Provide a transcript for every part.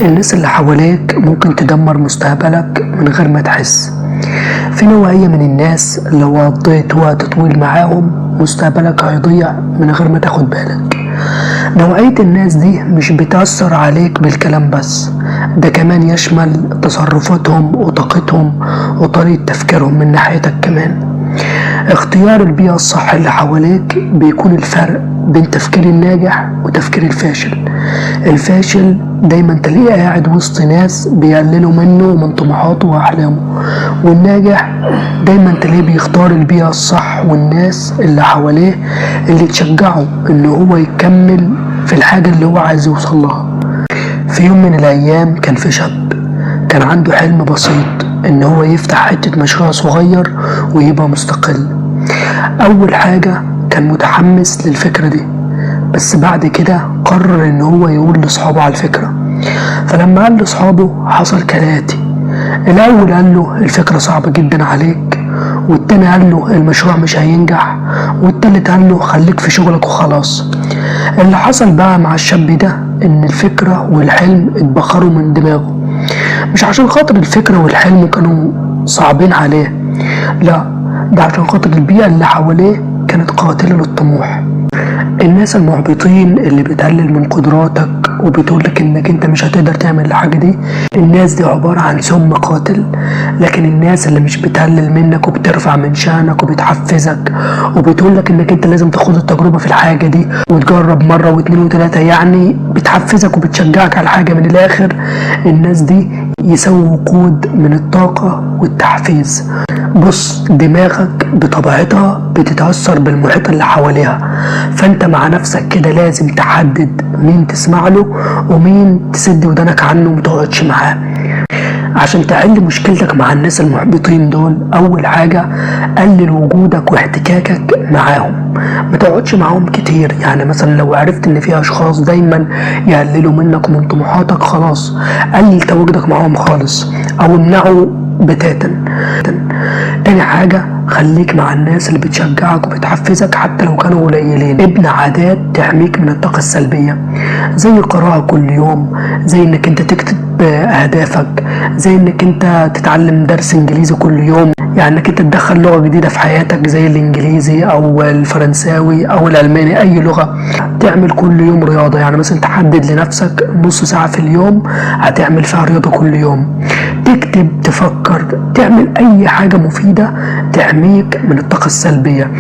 الناس اللي حواليك ممكن تدمر مستقبلك من غير ما تحس. في نوعية من الناس لو قضيت وقت طويل معاهم مستقبلك هيضيع من غير ما تاخد بالك. نوعية الناس دي مش بتأثر عليك بالكلام بس، ده كمان يشمل تصرفاتهم وطاقتهم وطريقة تفكيرهم من ناحيتك كمان. اختيار البيئة الصح اللي حواليك بيكون الفرق بين تفكير الناجح وتفكير الفاشل. الفاشل دايما تلاقيه قاعد وسط ناس بيقللوا منه ومن طموحاته وأحلامه، والناجح دايما تلاقيه بيختار البيئة الصح والناس اللي حواليه اللي تشجعه ان هو يكمل في الحاجة اللي هو عايز يوصلها. في يوم من الأيام كان في شاب كان عنده حلم بسيط ان هو يفتح حتة مشروع صغير ويبقى مستقل. اول حاجة كان متحمس للفكرة دي، بس بعد كده قرر ان هو يقول لاصحابه على الفكرة. فلما قال لاصحابه حصل كالاتي: الاول قال له الفكرة صعبة جدا عليك، والتاني قال له المشروع مش هينجح، والتالت قال له خليك في شغلك وخلاص. اللي حصل بقى مع الشاب ده ان الفكرة والحلم اتبخروا من دماغه، مش عشان خاطر الفكرة والحلم كانوا صعبين عليه، لا، ده عشان خاطر البيئة اللي حواليه كانت قاتلة للطموح. الناس المحبطين اللي بتقلل من قدراتك وبتقولك انك انت مش هتقدر تعمل الحاجة دي، الناس دي عبارة عن سم قاتل. لكن الناس اللي مش بتقلل منك وبترفع من شأنك وبتحفزك وبتقولك انك انت لازم تاخد التجربة في الحاجة دي وتجرب مرة واتنين وتلاتة، يعني بتحفزك وبتشجعك على الحاجة من الاخر، الناس دي يسووا وقود من الطاقة والتحفيز. بص، دماغك بطبيعتها بتتأثر بالمحيط اللي حواليها، فانت مع نفسك كده لازم تحدد مين تسمع له ومين تسد ودانك عنه ومتقعدش معاه. عشان تحل مشكلتك مع الناس المحبطين دول، اول حاجة قلل وجودك واحتكاكك معاهم، ما تقعدش معاهم كتير. يعني مثلا لو عرفت ان في اشخاص دايما يقللوا منك ومن طموحاتك، خلاص قلل تواجدك معاهم خالص او امنعه بتاتا. تاني حاجة خليك مع الناس اللي بتشجعك وبتحفزك حتى لو كانوا قليلين. ابني عادات تحميك من الطاقة السلبية، زي القراءة كل يوم، زي انك انت تكتب اهدافك، زي انك انت تتعلم درس انجليزي كل يوم، يعني انك انت تدخل لغة جديدة في حياتك زي الانجليزي او الفرنساوي او الالماني، اي لغة. تعمل كل يوم رياضة، يعني مثلا تحدد لنفسك نص ساعة في اليوم هتعمل فيها رياضة كل يوم. تكتب، تفكر، تعمل اي حاجة مفيدة تحميك من الطاقة السلبية.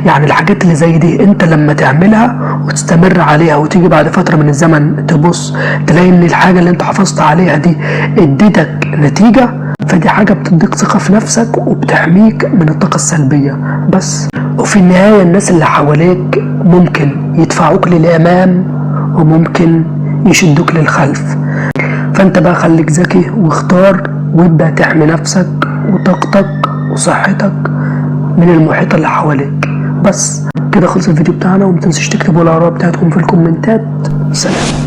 يعني الحاجات اللي زي دي انت لما تعملها وتستمر عليها وتيجي بعد فترة من الزمن تبص تلاقي ان الحاجة اللي انت حافظت عليها دي اديتك نتيجة، فدي حاجة بتديك ثقة في نفسك وبتحميك من الطاقة السلبية بس. وفي النهاية الناس اللي حواليك ممكن يدفعوك للأمام وممكن يشدوك للخلف، فانت بقى خليك ذكي واختار وابدأ تحمي نفسك وطاقتك وصحتك من المحيط اللي حواليك. بس كده خلص الفيديو بتاعنا، ومتنسيش تكتبوا الآراء بتاعتكم في الكومنتات. سلام.